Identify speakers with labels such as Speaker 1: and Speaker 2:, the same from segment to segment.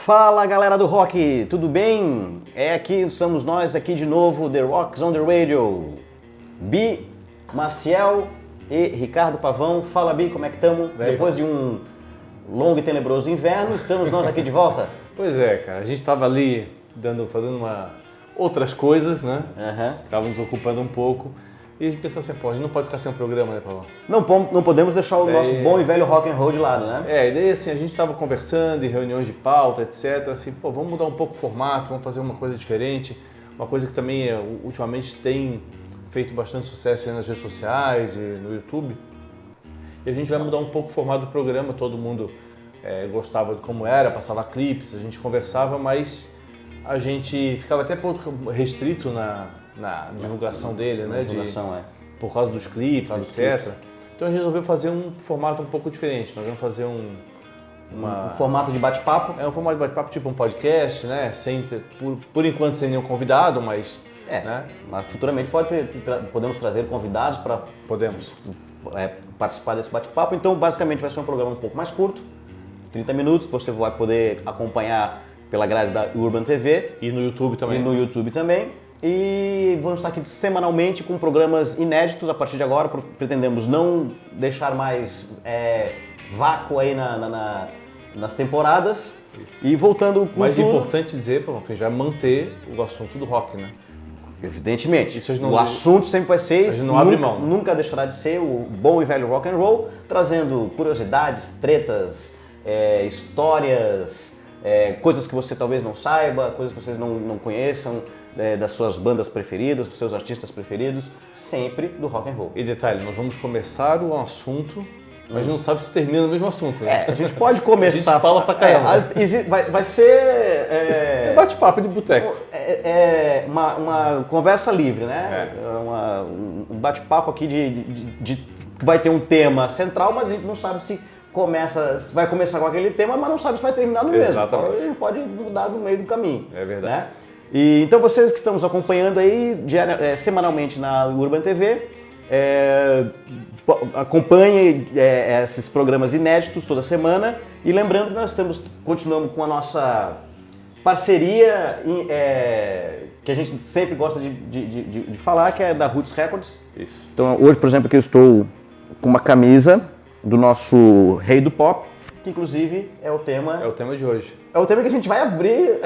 Speaker 1: Fala galera do rock, tudo bem? Somos nós aqui de novo, The Rocks on the Radio. Bi, Maciel e Ricardo Pavão. Fala Bi, como é que estamos? Depois de um longo e tenebroso inverno, estamos nós aqui de volta.
Speaker 2: Pois é, cara, a gente estava ali fazendo outras coisas, né? Tava nos ocupando um pouco. E a gente pensou assim, pô, a gente não pode ficar sem um programa, né, Pavão?
Speaker 1: Não podemos deixar o nosso bom e velho rock and roll de lado, né?
Speaker 2: E daí assim, a gente estava conversando em reuniões de pauta, etc. Assim, pô, vamos mudar um pouco o formato, vamos fazer uma coisa diferente. Uma coisa que também, ultimamente, tem feito bastante sucesso aí nas redes sociais e no YouTube. E a gente vai mudar um pouco o formato do programa, todo mundo gostava de como era, passava clipes, a gente conversava, mas a gente ficava até um pouco restrito na divulgação dele, né? Por causa dos clipes, etc. Então a gente resolveu fazer um formato um pouco diferente. Nós vamos fazer um
Speaker 1: formato de bate-papo?
Speaker 2: Um formato de bate-papo, tipo um podcast, né? Por enquanto sem nenhum convidado, mas... né?
Speaker 1: Mas futuramente podemos trazer convidados para participar desse bate-papo. Então basicamente vai ser um programa um pouco mais curto, 30 minutos, que você vai poder acompanhar pela grade da Urban TV.
Speaker 2: E no YouTube
Speaker 1: também. E vamos estar aqui semanalmente com programas inéditos a partir de agora. Pretendemos não deixar mais vácuo aí nas temporadas. Isso. E voltando com
Speaker 2: Mas é importante dizer, que a gente vai manter o assunto do rock, né?
Speaker 1: Evidentemente. O assunto sempre vai ser esse.
Speaker 2: Não abre mão.
Speaker 1: Nunca deixará de ser o bom e velho rock and roll, trazendo curiosidades, tretas, histórias, coisas que você talvez não saiba, coisas que vocês não conheçam. Das suas bandas preferidas, dos seus artistas preferidos, sempre do rock and roll.
Speaker 2: E detalhe, nós vamos começar um assunto, mas não sabe se termina no mesmo assunto. Né?
Speaker 1: A gente pode começar...
Speaker 2: A gente fala pra caramba.
Speaker 1: Vai ser...
Speaker 2: bate-papo de boteco.
Speaker 1: Uma conversa livre, né? Um bate-papo aqui que vai ter um tema central, mas a gente não sabe se vai começar com aquele tema, mas não sabe se vai terminar no mesmo. Então, a gente pode mudar no meio do caminho.
Speaker 2: É verdade.
Speaker 1: Né? E, então vocês que estão nos acompanhando aí semanalmente na Urban TV, acompanhem esses programas inéditos toda semana. E lembrando que nós continuamos com a nossa parceria que a gente sempre gosta de falar, que é da Roots Records.
Speaker 2: Isso.
Speaker 1: Então hoje, por exemplo, aqui eu estou com uma camisa do nosso Rei do Pop, que inclusive é o tema...
Speaker 2: É o tema de hoje.
Speaker 1: É o tema que a gente vai abrir,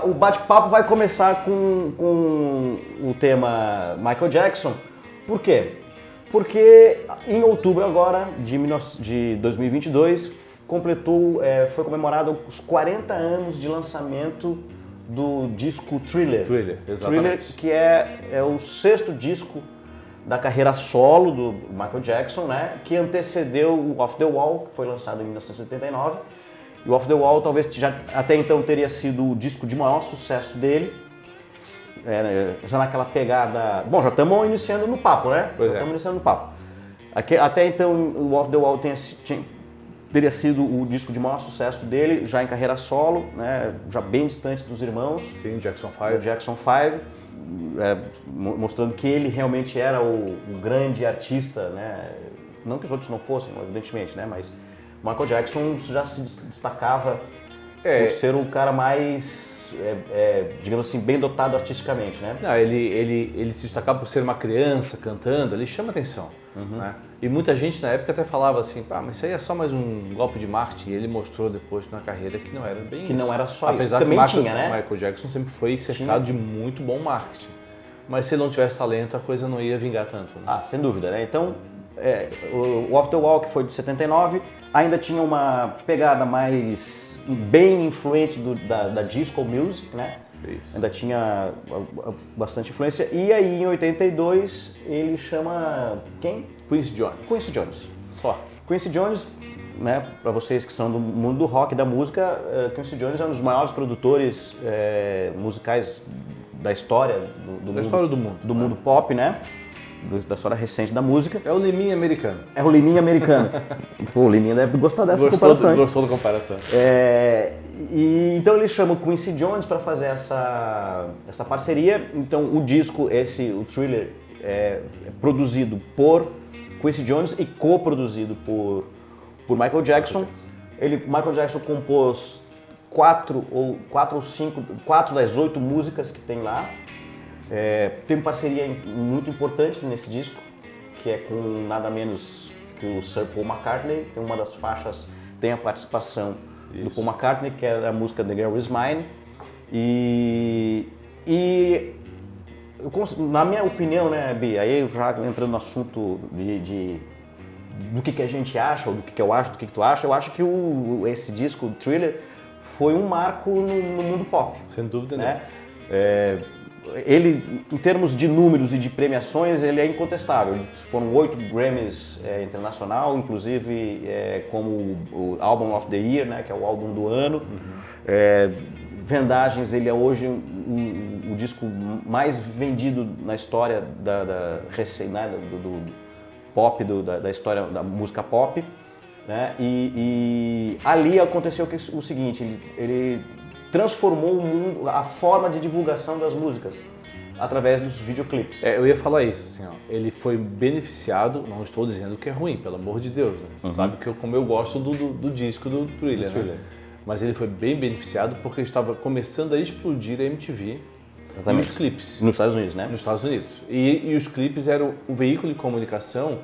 Speaker 1: o bate-papo vai começar com o tema Michael Jackson. Por quê? Porque em outubro agora de 2022 foi comemorado os 40 anos de lançamento do disco Thriller.
Speaker 2: Exatamente.
Speaker 1: Thriller, que é o 6º disco da carreira solo do Michael Jackson, né? Que antecedeu o Off the Wall, que foi lançado em 1979. E o Off the Wall talvez até então teria sido o disco de maior sucesso dele. Já naquela pegada... Bom, já estamos iniciando no papo, né? Até então o Off the Wall teria sido o disco de maior sucesso dele, já em carreira solo, né? Já bem distante dos irmãos.
Speaker 2: Sim, Jackson
Speaker 1: 5. Mostrando que ele realmente era o grande artista, né? Não que os outros não fossem, evidentemente, né? Mas Michael Jackson já se destacava por ser o cara mais, digamos assim, bem dotado artisticamente, né?
Speaker 2: Não, ele se destacava por ser uma criança cantando, ele chama atenção. Né? E muita gente na época até falava assim, mas isso aí é só mais um golpe de marketing. E ele mostrou depois na carreira que não era bem isso.
Speaker 1: Não era só
Speaker 2: Apesar
Speaker 1: isso.
Speaker 2: Apesar que
Speaker 1: tinha, né?
Speaker 2: Michael Jackson sempre foi cercado de muito bom marketing. Mas se ele não tivesse talento, a coisa não ia vingar tanto. Né?
Speaker 1: Sem dúvida, né? Então, o Off the Wall, que foi de 79, ainda tinha uma pegada mais bem influente da disco music, né?
Speaker 2: Isso.
Speaker 1: Ainda tinha bastante influência. E aí, em 82, ele chama quem?
Speaker 2: Quincy Jones.
Speaker 1: Só. Quincy Jones, né, para vocês que são do mundo do rock e da música, Quincy Jones é um dos maiores produtores musicais da história do mundo pop, né? Da história recente da música.
Speaker 2: É o Liminha americano.
Speaker 1: Pô, o Liminha deve gostar dessa comparação.
Speaker 2: Gostou da comparação.
Speaker 1: E então ele chama o Quincy Jones para fazer essa parceria. Então o disco, o Thriller, é produzido por Quincy Jones e co-produzido por Michael Jackson. Michael Jackson compôs 4 ou 5, 4 das 8 músicas que tem lá. Tem uma parceria muito importante nesse disco, que é com nada menos que o Sir Paul McCartney. Tem uma das faixas, tem a participação do Paul McCartney, que é a música The Girl Is Mine. Na minha opinião, né, Bi, aí já entrando no assunto do que a gente acha, ou do que eu acho, do que tu acha, eu acho que esse disco, o Thriller, foi um marco no mundo pop.
Speaker 2: Sem dúvida,
Speaker 1: né? Ele, em termos de números e de premiações, ele é incontestável. Foram 8 Grammys internacional, inclusive como o Album of the Year, né, que é o álbum do ano. Vendagens, ele é hoje o disco mais vendido na história do pop, da história da música pop. Né? E ali aconteceu o seguinte, ele transformou o mundo, a forma de divulgação das músicas através dos videoclipes.
Speaker 2: Eu ia falar isso, assim, ó, ele foi beneficiado, não estou dizendo que é ruim, pelo amor de Deus, né? Sabe como eu gosto do disco do Thriller, né? Mas ele foi bem beneficiado porque estava começando a explodir a MTV.
Speaker 1: Exatamente.
Speaker 2: E os clipes.
Speaker 1: Nos Estados Unidos, né?
Speaker 2: Nos Estados Unidos. E os clipes eram o veículo de comunicação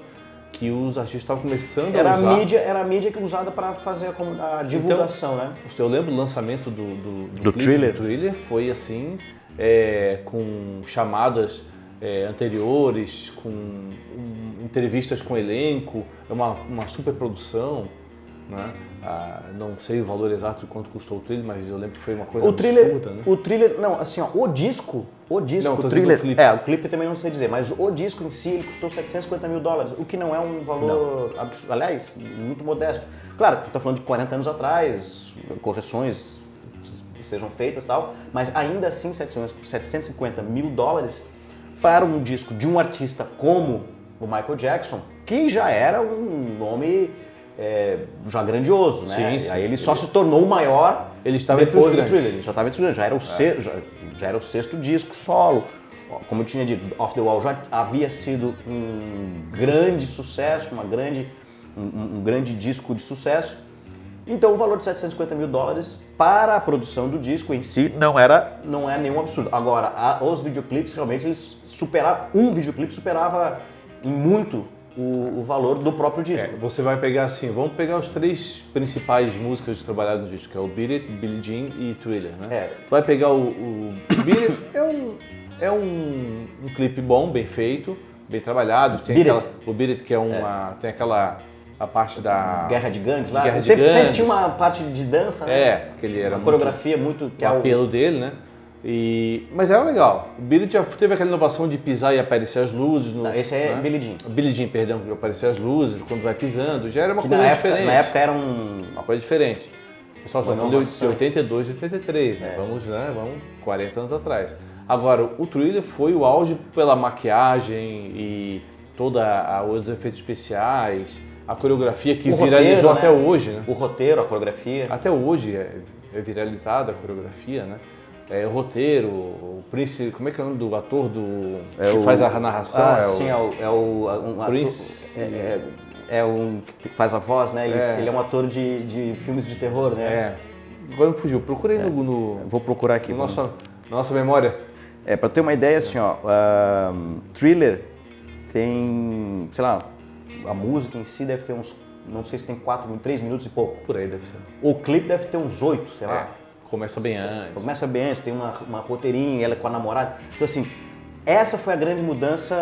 Speaker 2: que os artistas estavam começando a usar.
Speaker 1: Era a mídia que usada para fazer a divulgação,
Speaker 2: então,
Speaker 1: né?
Speaker 2: Eu lembro do lançamento do
Speaker 1: Thriller.
Speaker 2: Do Thriller foi assim, com chamadas anteriores, com entrevistas com o elenco, uma super produção, né? Não sei o valor exato de quanto custou o Thriller, mas eu lembro que foi uma coisa absurda, né?
Speaker 1: O Thriller, não, assim, ó, o disco,
Speaker 2: não,
Speaker 1: o Thriller, o clipe também não sei dizer, mas o disco em si, ele custou $750 mil, o que não é um valor absurdo, aliás, muito modesto. Claro, estou falando de 40 anos atrás, correções sejam feitas e tal, mas ainda assim $750 mil para um disco de um artista como o Michael Jackson, que já era um nome já grandioso, né?
Speaker 2: Sim.
Speaker 1: Aí ele só se tornou o maior
Speaker 2: ele estava
Speaker 1: depois
Speaker 2: entre os
Speaker 1: do Thriller, ele já estava entre os grandes, já era o sexto disco solo. Como eu tinha dito, Off the Wall já havia sido um grande sucesso, um grande disco de sucesso. Então o valor de $750 mil para a produção do disco em si não é nenhum absurdo. Agora, os videoclipes realmente eles superavam, um videoclipe superava em muito o valor do próprio disco.
Speaker 2: Você vai pegar assim, vamos pegar os 3 principais músicas trabalhadas no disco, que é o Beat It, Billie Jean e Thriller, né? Tu vai pegar o Beat It, é um clipe bom, bem feito, bem trabalhado. Tem o Beat It, que é tem a parte da
Speaker 1: Guerra de Gangues lá.
Speaker 2: Guerra de
Speaker 1: sempre
Speaker 2: Gangues.
Speaker 1: tinha uma parte de dança, né?
Speaker 2: Que ele era
Speaker 1: uma coreografia muito
Speaker 2: que é o apelo dele, né? Mas era legal. O Billie já teve aquela inovação de pisar e aparecer as luzes.
Speaker 1: Esse é Billie Jean.
Speaker 2: Billie Jean, perdão, que aparecer as luzes quando vai pisando. Já era uma coisa diferente.
Speaker 1: Na época era uma
Speaker 2: coisa diferente. O pessoal está falando de 82 e 83, né? Vamos 40 anos atrás. Agora, o Thriller foi o auge pela maquiagem e os efeitos especiais, a coreografia que viralizou até hoje, né?
Speaker 1: O roteiro, a coreografia.
Speaker 2: Até hoje é viralizada a coreografia, né? O roteiro, o Prince, como é que é o nome do ator que faz a narração?
Speaker 1: Prince. Que faz a voz, né? Ele é um ator de filmes de terror, né?
Speaker 2: Agora me fugiu. Procura aí no...
Speaker 1: Vou procurar aqui.
Speaker 2: Nossa memória.
Speaker 1: Para ter uma ideia, assim, ó, Thriller tem, sei lá, a música em si deve ter uns, não sei se tem 3 minutos e pouco.
Speaker 2: Por aí deve ser.
Speaker 1: O clipe deve ter uns 8, sei lá.
Speaker 2: Começa bem antes.
Speaker 1: Tem uma roteirinha, ela com a namorada. Então, assim, essa foi a grande mudança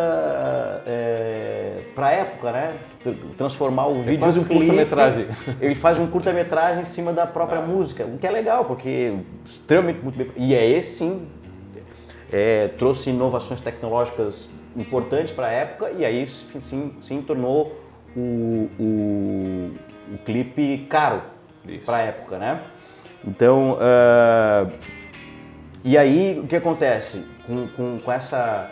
Speaker 1: pra época, né? Transformar o vídeo
Speaker 2: faz um curta-metragem.
Speaker 1: Ele faz um curta-metragem em cima da própria música, o que é legal, porque extremamente muito bem. E esse sim trouxe inovações tecnológicas importantes para a época e aí sim tornou o clipe caro para a época, né? Então, e aí o que acontece com essa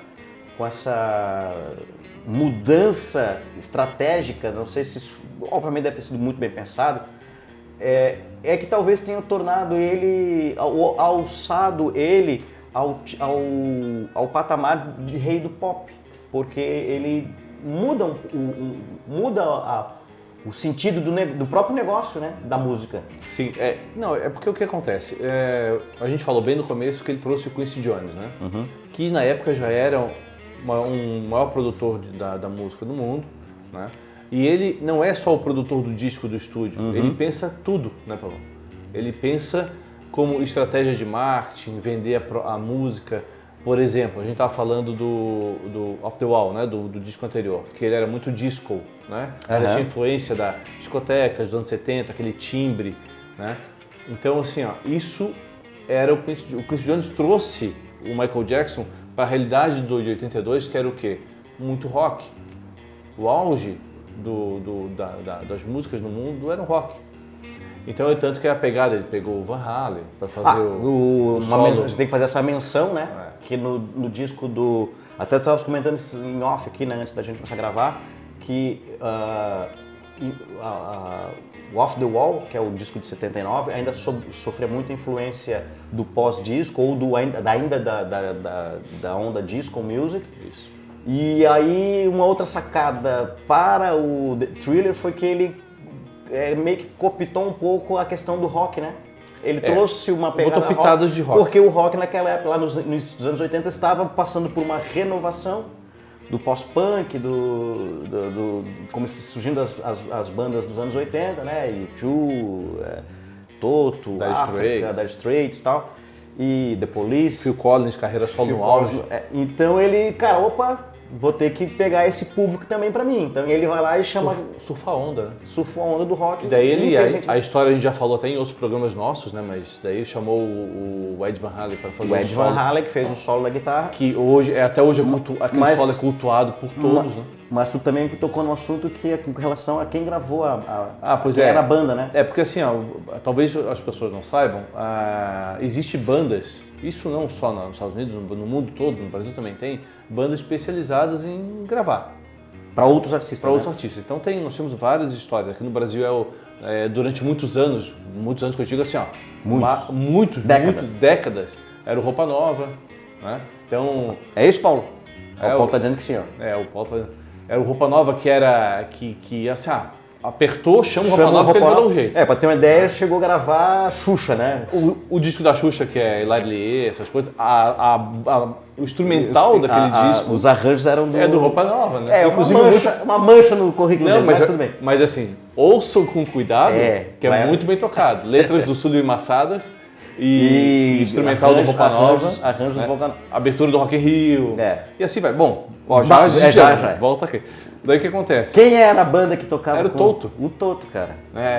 Speaker 1: mudança estratégica, não sei se isso, obviamente deve ter sido muito bem pensado, é que talvez tenha tornado ele, alçado ele ao patamar de rei do pop, porque ele muda o sentido do próprio negócio, né? Da música.
Speaker 2: Sim, não, é porque o que acontece? A gente falou bem no começo que ele trouxe o Quincy Jones, né? Que na época já era um maior produtor da música do mundo, né? E ele não é só o produtor do disco do estúdio, ele pensa tudo, né, Paulo? Ele pensa como estratégia de marketing, vender a música. Por exemplo, a gente estava falando do Off the Wall, né, do disco anterior, que ele era muito disco, né? Ele tinha influência da discoteca dos anos 70, aquele timbre, né? Então, assim, ó, isso era o Quincy Jones trouxe o Michael Jackson para a realidade de 82, que era o quê? Muito rock. O auge das músicas no mundo era o rock. Então, é tanto que a pegada, ele pegou o Van Halen para fazer o solo.
Speaker 1: A gente tem que fazer essa menção, né? Que no disco do... Até estava comentando isso em off aqui, né? Antes da gente começar a gravar, que o Off the Wall, que é o disco de 79, ainda sofria muita influência do pós-disco ou da onda disco music.
Speaker 2: Isso.
Speaker 1: E aí, uma outra sacada para o The Thriller foi que ele meio que cooptou um pouco a questão do rock, né? Ele trouxe uma pegada
Speaker 2: botou pitadas de rock.
Speaker 1: Porque o rock naquela época, lá nos anos 80, estava passando por uma renovação do pós-punk, como surgindo as bandas dos anos 80, né? U2, Toto, África, Dire Straits e tal, e The Police.
Speaker 2: Phil Collins, carreira solo no auge.
Speaker 1: Então ele, cara, vou ter que pegar esse público também pra mim. Então ele vai lá e chama...
Speaker 2: Surfa a onda, né?
Speaker 1: Surfa a onda do rock.
Speaker 2: E daí a história a gente já falou até em outros programas nossos, né? Mas daí ele chamou o Ed Van Halen para fazer
Speaker 1: o solo. O Ed Van Halen que fez um solo da guitarra.
Speaker 2: Que até hoje aquele solo é cultuado por todos, né?
Speaker 1: Mas tu também tocou num assunto que é com relação a quem gravou
Speaker 2: pois
Speaker 1: era a banda, né?
Speaker 2: Porque assim, ó, talvez as pessoas não saibam, existe bandas, isso não só nos Estados Unidos, no mundo todo, no Brasil também tem, bandas especializadas em gravar.
Speaker 1: Para outros artistas,
Speaker 2: Para outros artistas. Então nós temos várias histórias. Aqui no Brasil durante muitos anos que eu digo assim, ó, muitas décadas, era o Roupa Nova, né? Então...
Speaker 1: É isso, Paulo? O Paulo está dizendo que sim, ó.
Speaker 2: O Paulo tá... Era o Roupa Nova que era, que assim, apertou, chama o Roupa Nova que ele vai dar um jeito.
Speaker 1: Pra ter uma ideia, chegou a gravar Xuxa, né?
Speaker 2: O disco da Xuxa, que é Hilarie, essas coisas, o instrumental daquele disco...
Speaker 1: Os arranjos eram
Speaker 2: do Roupa Nova, né?
Speaker 1: Inclusive uma mancha no currículo dele, mas tudo bem.
Speaker 2: Mas assim, ouçam com cuidado, que é muito bem tocado. Letras do Sul Massadas e instrumental do Roupa Nova.
Speaker 1: Arranjos do Roupa Nova.
Speaker 2: Abertura do Rock in Rio. E assim vai. Bom,
Speaker 1: já.
Speaker 2: Volta aqui. Daí o que acontece?
Speaker 1: Quem era a banda que tocava?
Speaker 2: Era o Toto.
Speaker 1: O Toto, cara.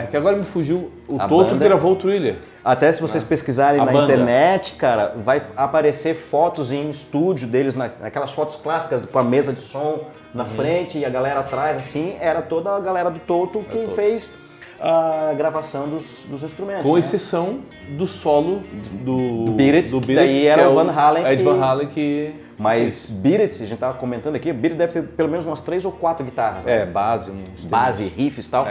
Speaker 2: Que agora me fugiu. O Toto que gravou o Thriller.
Speaker 1: Até se vocês pesquisarem na internet, cara, vai aparecer fotos em estúdio deles, aquelas fotos clássicas com a mesa de som na frente e a galera atrás, assim, era toda a galera do Toto quem fez a gravação dos instrumentos.
Speaker 2: Com exceção do solo do
Speaker 1: Beat It, que daí era o Van Halen.
Speaker 2: Ed Van Halen que...
Speaker 1: Mas Beat It, a gente tava comentando aqui, Beat It deve ter pelo menos umas 3 ou 4 guitarras. Base, riffs e tal.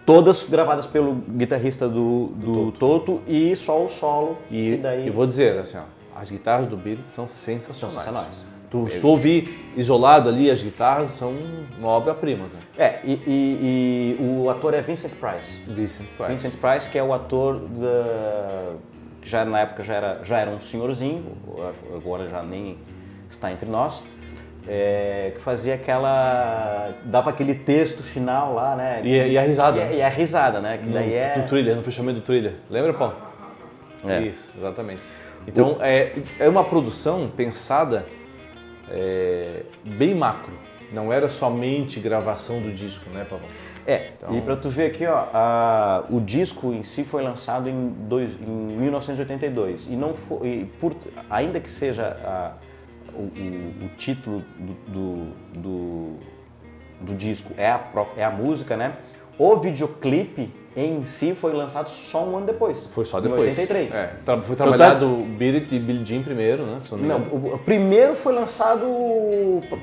Speaker 1: Todas gravadas pelo guitarrista do Toto e só o solo.
Speaker 2: E vou dizer, assim, ó, as guitarras do Beat It são sensacionais. Se tu ouvir isolado ali, as guitarras são uma obra-prima.
Speaker 1: Né? E o ator é Vincent Price. Vincent Price, que é o ator que já na época já era um senhorzinho, agora já nem está entre nós, que fazia dava aquele texto final lá, né?
Speaker 2: E a risada.
Speaker 1: E a risada, né? Que daí
Speaker 2: no Thriller, no fechamento do Thriller. Lembra, Paulo? Isso, exatamente. Então, é uma produção pensada bem macro. Não era somente gravação do disco, né, Paulo?
Speaker 1: Então... E para tu ver aqui, ó, o disco em si foi lançado em 1982 e não foi, ainda que seja o título do disco é a música, né? O videoclipe em si foi lançado só um ano depois.
Speaker 2: Foi só depois.
Speaker 1: Em 83.
Speaker 2: Foi trabalhado Beat It e Billie Jean primeiro, né?
Speaker 1: Não, o primeiro foi lançado,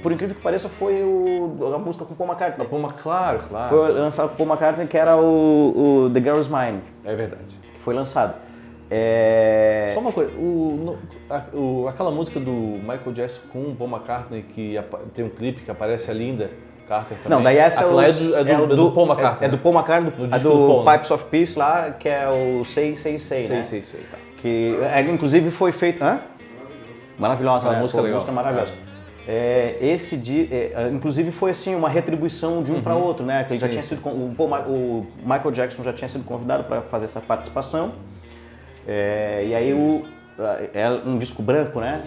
Speaker 1: por incrível que pareça, foi a música com Paul McCartney.
Speaker 2: Claro.
Speaker 1: Foi lançado com Paul McCartney, que era o The Girl Is Mine.
Speaker 2: É verdade.
Speaker 1: Que foi lançado.
Speaker 2: Só uma coisa, aquela música do Michael Jackson com o Paul McCartney, que tem um clipe que aparece a Linda Carter também.
Speaker 1: Não, daí essa
Speaker 2: é do Paul McCartney.
Speaker 1: É do Paul McCartney,
Speaker 2: do
Speaker 1: do
Speaker 2: disco do Paul, né?
Speaker 1: Pipes of Peace lá, que é o Say, Say, Say, né?
Speaker 2: Sei, tá.
Speaker 1: Que inclusive foi feito... Hã? Maravilhosa, né?
Speaker 2: Música legal.
Speaker 1: Música maravilhosa. Inclusive foi assim uma retribuição de um para outro, né? Que ele já tinha sido, o Michael Jackson já tinha sido convidado para fazer essa participação. E aí é um disco branco, né?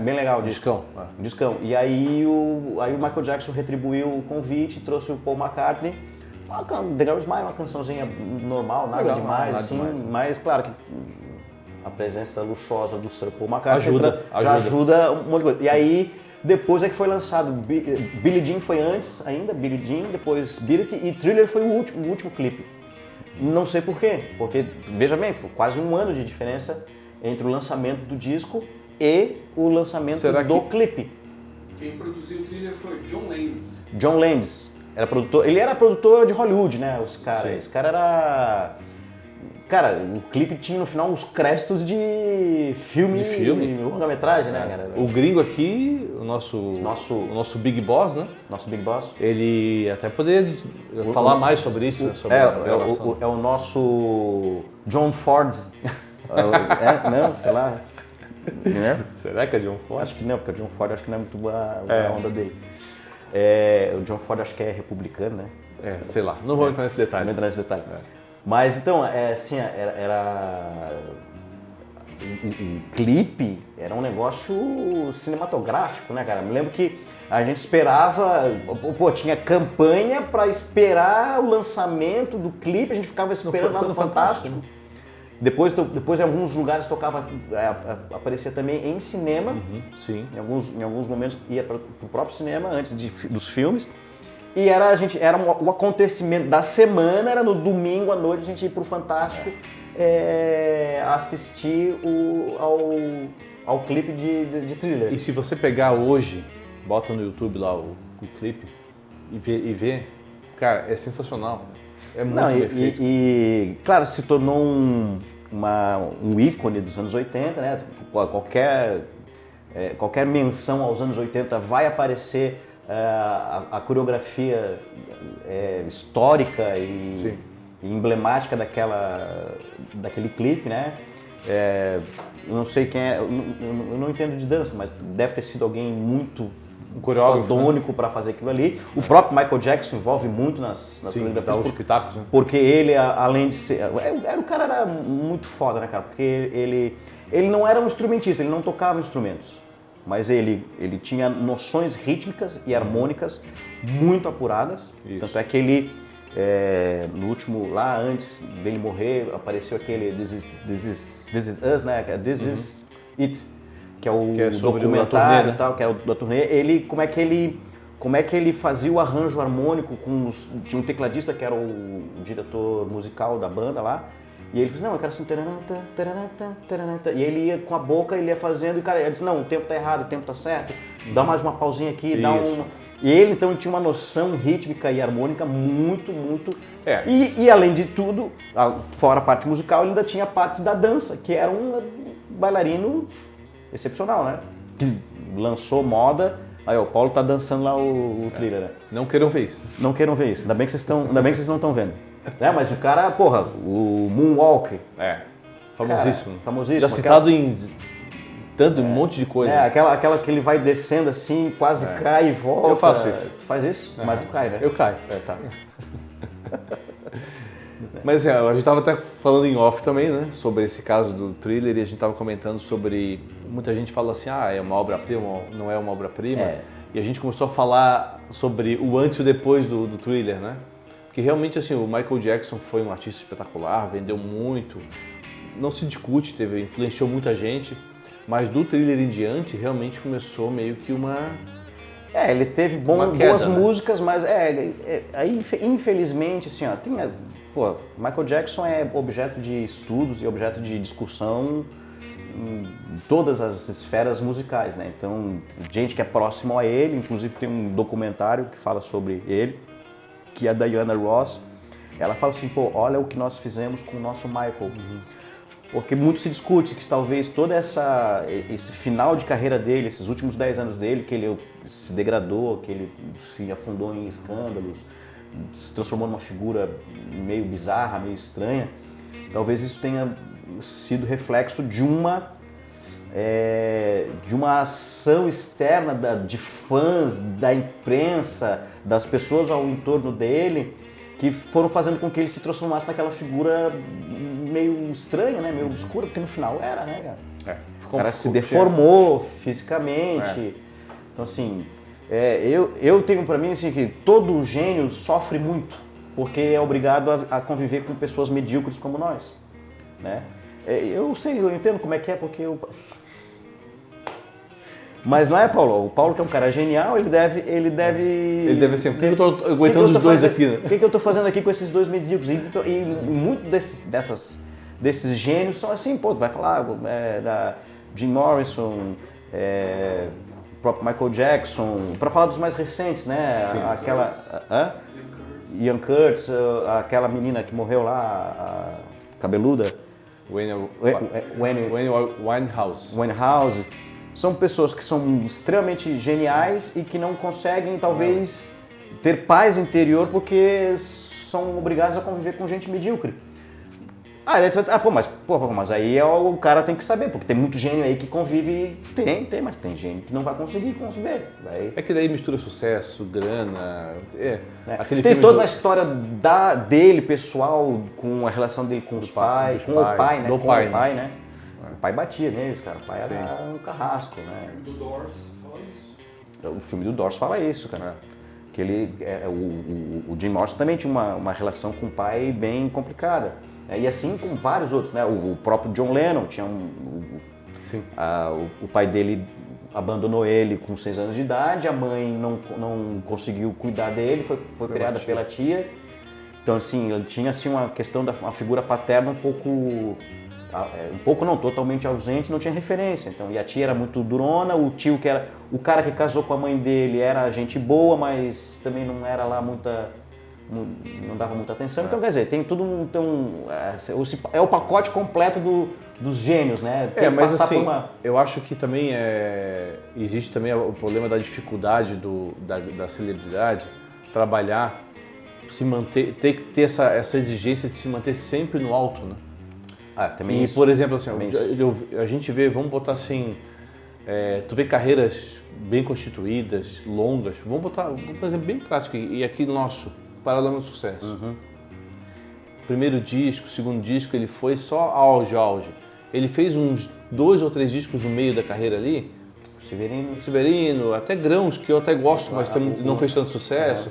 Speaker 1: Bem legal o disco. Discão. E aí o Michael Jackson retribuiu o convite, trouxe o Paul McCartney. The Girl Is Mine, uma cançãozinha normal, nada legal, demais, nada assim, demais. Mas claro que a presença luxuosa do Sir Paul McCartney já ajuda um monte de coisa. E aí depois é que foi lançado, Billie Jean foi antes ainda, Billie Jean, depois Beat It, e Thriller foi o último clipe. Não sei por quê, porque, veja bem, foi quase um ano de diferença entre o lançamento do disco e o lançamento do clipe.
Speaker 3: Quem produziu o Thriller foi John Landis.
Speaker 1: John Landis, ele era produtor de Hollywood, né, esse cara era... Cara, o clipe tinha no final uns créditos de filme. Longa-metragem, né, cara?
Speaker 2: O gringo aqui, o nosso Big Boss, né?
Speaker 1: Nosso Big Boss.
Speaker 2: Ele até poderia falar mais sobre isso, né? Sobre
Speaker 1: é o nosso John Ford. Não, sei lá.
Speaker 2: Será que é John Ford?
Speaker 1: Acho que não, porque o John Ford acho que não é muito a onda dele. O John Ford acho que é republicano, né?
Speaker 2: Sei lá, não vou entrar nesse detalhe.
Speaker 1: Não vou entrar nesse detalhe. Mas então, assim, era o clipe era um negócio cinematográfico, né, cara? Me lembro que a gente esperava, tinha campanha para esperar o lançamento do clipe, a gente ficava esperando lá no Fantástico. Depois em alguns lugares aparecia também em cinema.
Speaker 2: Sim.
Speaker 1: Em alguns momentos ia para o próprio cinema antes dos filmes. E o acontecimento da semana, era no domingo à noite a gente ir pro Fantástico assistir ao clipe de Thriller.
Speaker 2: E se você pegar hoje, bota no YouTube lá o clipe e ver, cara, é sensacional. É muito bem feito.
Speaker 1: E claro, se tornou um ícone dos anos 80, né? Qualquer menção aos anos 80 vai aparecer a coreografia histórica e emblemática daquele clipe, né? Eu não sei quem é, eu não entendo de dança, mas deve ter sido alguém muito fodônico para fazer aquilo ali. O próprio Michael Jackson envolve muito nas coreografias.
Speaker 2: Os pitacos, né?
Speaker 1: Porque ele, além de ser... O cara era muito foda, né, cara? Porque ele não era um instrumentista, ele não tocava instrumentos. Mas ele tinha noções rítmicas e harmônicas muito apuradas. Isso. Tanto é que ele, no último, lá antes dele morrer, apareceu aquele This Is Us, né? This Is It, que é o documentário e tal, que era da turnê. Como é que ele fazia o arranjo harmônico tinha um tecladista que era o diretor musical da banda lá. E ele disse, não, eu quero assim, e ele ia com a boca, ele ia fazendo, e o cara disse, não, o tempo tá errado, o tempo tá certo, dá mais uma pausinha aqui, dá uma... E ele, então, tinha uma noção rítmica e harmônica muito... E além de tudo, fora a parte musical, ele ainda tinha a parte da dança, que era um bailarino excepcional, né? Que lançou moda, aí o Paulo tá dançando lá o Thriller, né?
Speaker 2: Não queiram ver isso.
Speaker 1: Não queiram ver isso, ainda bem que vocês não estão vendo. Mas o cara, o Moonwalk.
Speaker 2: Famosíssimo.
Speaker 1: Cara, famosíssimo.
Speaker 2: Já citado em um monte de coisa.
Speaker 1: Aquela que ele vai descendo assim, quase cai e volta.
Speaker 2: Eu faço isso.
Speaker 1: Tu faz isso? Mas tu cai, né?
Speaker 2: Eu caio.
Speaker 1: Tá.
Speaker 2: Mas a gente estava até falando em off também, né? Sobre esse caso do Thriller, e a gente estava comentando sobre... Muita gente fala assim, é uma obra-prima, não é uma obra-prima. E a gente começou a falar sobre o antes e o depois do Thriller, né? Porque realmente, assim, o Michael Jackson foi um artista espetacular, vendeu muito, não se discute, influenciou muita gente, mas do Thriller em diante, realmente começou meio que uma...
Speaker 1: ele teve boas músicas, mas aí, infelizmente, assim, Michael Jackson é objeto de estudos e objeto de discussão em todas as esferas musicais, né? Então, gente que é próximo a ele, inclusive tem um documentário que fala sobre ele, que é a Diana Ross, ela fala assim, olha o que nós fizemos com o nosso Michael. Porque muito se discute que talvez todo esse final de carreira dele, esses últimos 10 anos dele, que ele se degradou, que ele se afundou em escândalos, se transformou numa figura meio bizarra, meio estranha, talvez isso tenha sido reflexo de uma ação externa de fãs, da imprensa, das pessoas ao entorno dele, que foram fazendo com que ele se transformasse naquela figura meio estranha, né? Meio obscura, porque no final era, né, cara? O cara se deformou fisicamente. Então, assim, eu tenho pra mim assim, que todo gênio sofre muito, porque é obrigado a conviver com pessoas medíocres como nós, né? Eu sei, eu entendo como é que é, porque eu... Mas não é, Paulo? O Paulo, que é um cara genial, ele deve
Speaker 2: assim, por que eu tô aguentando os dois aqui, né?
Speaker 1: O que eu tô fazendo aqui com esses dois medíocres? E muito desses gênios são assim, pô, tu vai falar da Jim Morrison, o próprio Michael Jackson, para falar dos mais recentes, né?
Speaker 2: Sim.
Speaker 1: Aquela... Ian Curtis, aquela menina que morreu lá, a cabeluda. Winehouse. São pessoas que são extremamente geniais e que não conseguem, talvez, ter paz interior porque são obrigados a conviver com gente medíocre. Mas aí o cara tem que saber, porque tem muito gênio aí que convive, mas tem gênio que não vai conseguir conviver.
Speaker 2: É que daí mistura sucesso, grana,
Speaker 1: tem toda uma história dele, pessoal, com a relação dele com os pais, com o pai, né? O pai batia neles, cara. O pai era um carrasco, né?
Speaker 3: O filme do Doors fala isso.
Speaker 1: O filme do Doors fala isso, cara. Que ele, o Jim Morrison também tinha uma relação com o pai bem complicada. E assim com vários outros, né? O próprio John Lennon tinha o pai dele abandonou ele com 6 anos de idade, a mãe não conseguiu cuidar dele, foi criada pela tia. Então, assim, ele tinha assim, uma questão uma figura paterna não, totalmente ausente, não tinha referência. Então, e a tia era muito durona, o tio que era o cara que casou com a mãe dele era gente boa, mas também não era lá não dava muita atenção. Então, quer dizer, tem tudo é o pacote completo dos gênios, né? Tem
Speaker 2: mas assim, eu acho que também existe também o problema da dificuldade da celebridade trabalhar, se manter, ter que ter essa exigência de se manter sempre no alto, né?
Speaker 1: Também isso.
Speaker 2: Por exemplo, assim, a gente vê, vamos botar assim, tu vê carreiras bem constituídas, longas, vamos botar um exemplo bem prático, e aqui nosso, Paralama do Sucesso.
Speaker 1: Uhum.
Speaker 2: Primeiro disco, segundo disco, ele foi só auge. Ele fez uns 2 ou 3 discos no meio da carreira ali, Severino, até Grãos, que eu até gosto, mas não fez tanto sucesso.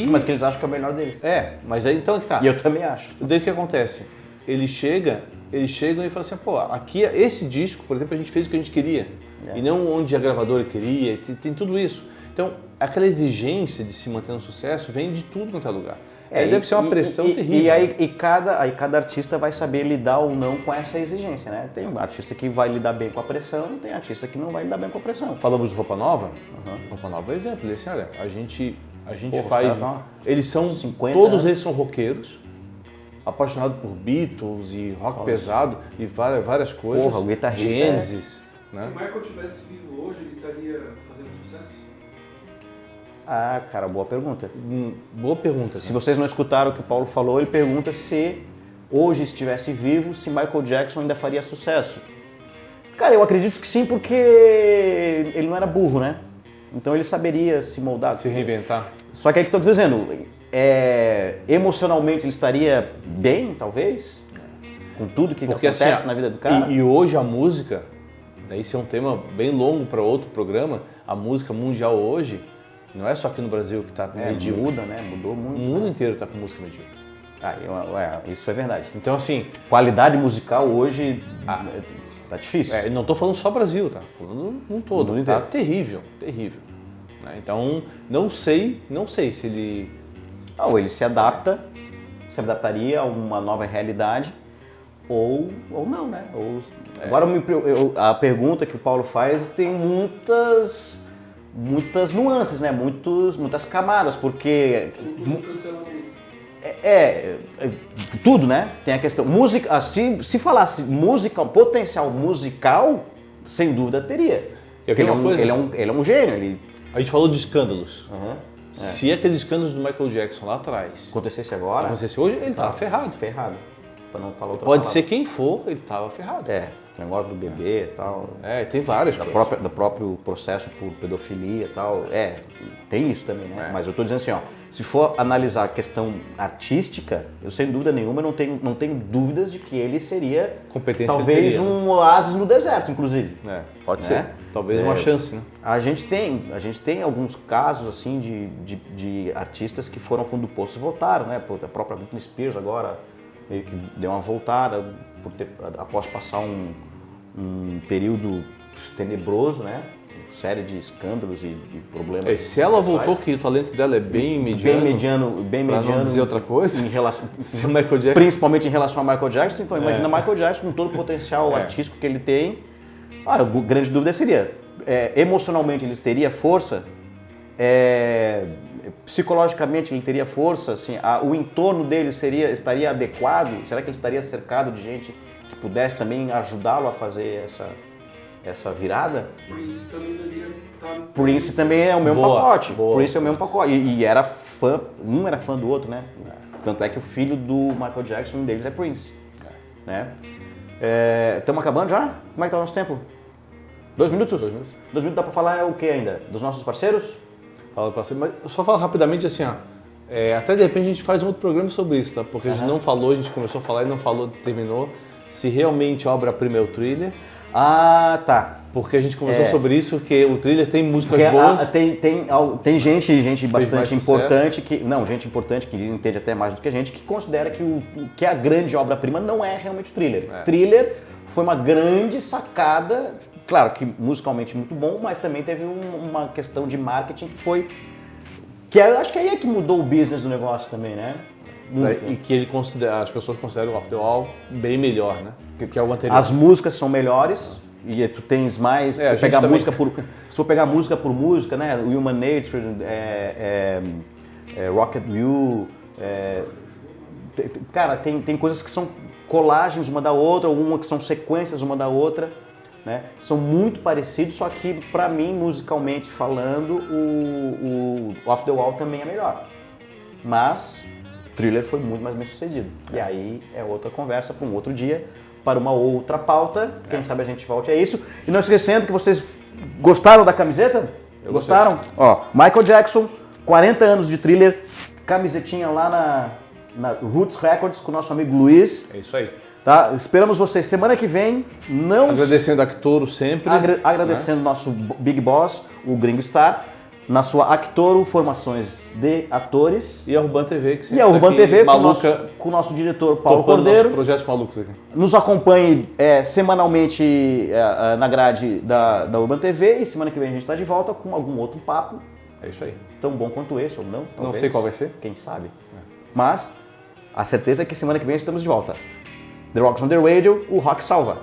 Speaker 1: Mas que eles acham que é o melhor deles.
Speaker 2: Mas aí então é que tá.
Speaker 1: E eu também acho.
Speaker 2: Daí o que acontece? Eles chegam e falam assim, pô, aqui esse disco, por exemplo, a gente fez o que a gente queria. E não onde a gravadora queria, tem tudo isso. Então, aquela exigência de se manter no sucesso vem de tudo quanto é lugar. Deve ser uma pressão terrível.
Speaker 1: E aí cada artista vai saber lidar ou não com essa exigência, né? Tem um artista que vai lidar bem com a pressão, tem artista que não vai lidar bem com a pressão.
Speaker 2: Falamos de Roupa Nova? Roupa Nova é exemplo. Ele disse, olha, a gente faz... Eles são... 50, todos eles são roqueiros, apaixonados por Beatles e rock pesado e várias coisas.
Speaker 1: O guitarrista
Speaker 2: Genesis. Né?
Speaker 3: Se o Michael tivesse vivo hoje, ele estaria fazendo sucesso?
Speaker 1: Cara, boa pergunta.
Speaker 2: Boa pergunta.
Speaker 1: Se vocês não escutaram o que o Paulo falou, ele pergunta se hoje estivesse vivo, se Michael Jackson ainda faria sucesso. Cara, eu acredito que sim, porque ele não era burro, né? Então ele saberia se moldar.
Speaker 2: Se reinventar.
Speaker 1: Só que aí que eu tô dizendo, emocionalmente ele estaria bem, talvez, com tudo que acontece assim, na vida do cara.
Speaker 2: E hoje a música, isso é um tema bem longo para outro programa, a música mundial hoje, não é só aqui no Brasil que está medíocre.
Speaker 1: Muda, né? Mudou muito.
Speaker 2: O mundo inteiro está com música medíocre.
Speaker 1: Isso é verdade.
Speaker 2: Então, assim...
Speaker 1: Qualidade musical hoje tá difícil.
Speaker 2: Não estou falando só Brasil, tá? Falando no todo. No tá terrível. Né? Então, não sei se ele...
Speaker 1: Ou ele se adaptaria a uma nova realidade, ou não, né? Agora, a pergunta que o Paulo faz tem muitas nuances, né? Muitas camadas, porque...
Speaker 3: Muito cancelamento.
Speaker 1: tudo, né? Tem a questão música, se falasse potencial musical, sem dúvida teria.
Speaker 2: Porque
Speaker 1: ele é um gênio,
Speaker 2: A gente falou de escândalos.
Speaker 1: Uhum.
Speaker 2: Se aqueles escândalos do Michael Jackson lá atrás
Speaker 1: acontecesse agora,
Speaker 2: acontecesse hoje, ele tava ferrado.
Speaker 1: Ferrado. Pra não falar outra
Speaker 2: Pode
Speaker 1: palavra.
Speaker 2: ser quem for, ele tava ferrado.
Speaker 1: O negócio do bebê e tal.
Speaker 2: Tem várias coisas.
Speaker 1: Do próprio processo por pedofilia e tal. Tem isso também, né? Mas eu tô dizendo assim, ó, se for analisar a questão artística, eu sem dúvida nenhuma não tenho dúvidas de que ele seria talvez um oásis no deserto, inclusive.
Speaker 2: Pode ser. Talvez uma chance, né?
Speaker 1: A gente tem alguns casos assim de artistas que foram fundo do poço e voltaram, né? A própria Britney Spears agora meio que deu uma voltada após passar um período tenebroso, né? Série de escândalos e problemas.
Speaker 2: Se ela voltou, que o talento dela é bem mediano.
Speaker 1: Bem mediano.
Speaker 2: Não dizer outra coisa.
Speaker 1: Em relação,
Speaker 2: se o Michael Jackson...
Speaker 1: Principalmente em relação a Michael Jackson. Então imagina Michael Jackson com todo o potencial artístico que ele tem. A grande dúvida seria, emocionalmente ele teria força? Psicologicamente ele teria força? Assim, o entorno dele estaria adequado? Será que ele estaria cercado de gente que pudesse também ajudá-lo a fazer essa virada?
Speaker 3: Prince também deveria estar...
Speaker 1: Prince também é o mesmo pacote.
Speaker 2: Boa.
Speaker 1: Prince é o mesmo pacote. E era fã, um era fã do outro, né? Tanto é que o filho do Michael Jackson, um deles é Prince. Né? Estamos acabando já? Como é que tá o nosso tempo? 2 minutos? 2 minutos dá pra falar o que ainda? Dos nossos parceiros?
Speaker 2: Fala parceiro, mas eu só falo rapidamente assim, ó. Até de repente a gente faz um outro programa sobre isso, tá? Porque a gente não falou, a gente começou a falar e não falou, terminou. Se realmente a obra-prima é o Thriller.
Speaker 1: Ah, tá.
Speaker 2: Porque a gente conversou sobre isso, que o Thriller tem músicas boas.
Speaker 1: Tem gente bastante importante
Speaker 2: sucesso.
Speaker 1: Gente importante que entende até mais do que a gente, que considera que a grande obra-prima não é realmente o Thriller. Thriller foi uma grande sacada, claro que musicalmente muito bom, mas também teve uma questão de marketing que eu acho que aí é que mudou o business do negócio também, né?
Speaker 2: E que as pessoas consideram o After All bem melhor, né? Que é o anterior.
Speaker 1: As músicas são melhores e tu tens mais. Se for pegar música por música, né? Human Nature, Rocket View, cara, tem coisas que são colagens uma da outra, uma que são sequências uma da outra, né? São muito parecidos, só que pra mim, musicalmente falando, o Off the Wall também é melhor. Mas Thriller foi muito mais bem sucedido. E aí é outra conversa para um outro dia, para uma outra pauta. Quem sabe a gente volte a isso. E não esquecendo que vocês gostaram da camiseta? Gostaram? Ó, Michael Jackson, 40 anos de Thriller, camisetinha lá na Roots Records com o nosso amigo Luiz.
Speaker 2: É isso aí.
Speaker 1: Tá? Esperamos vocês semana que vem.
Speaker 2: Agradecendo a Actoro sempre.
Speaker 1: Agradecendo nosso Big Boss, o Gringo Star, na sua Actoro Formações de Atores.
Speaker 2: E a Urban TV, que sempre
Speaker 1: E a Urban TV
Speaker 2: maluca,
Speaker 1: com o nosso diretor Paulo Cordeiro.
Speaker 2: Projetos malucos aqui.
Speaker 1: Nos acompanhe semanalmente na grade da Urban TV e semana que vem a gente está de volta com algum outro papo.
Speaker 2: É isso aí.
Speaker 1: Tão bom quanto esse ou não. Talvez.
Speaker 2: Não sei qual vai ser.
Speaker 1: Quem sabe. Mas a certeza é que semana que vem estamos de volta. The Rocks on the Radio, o rock salva.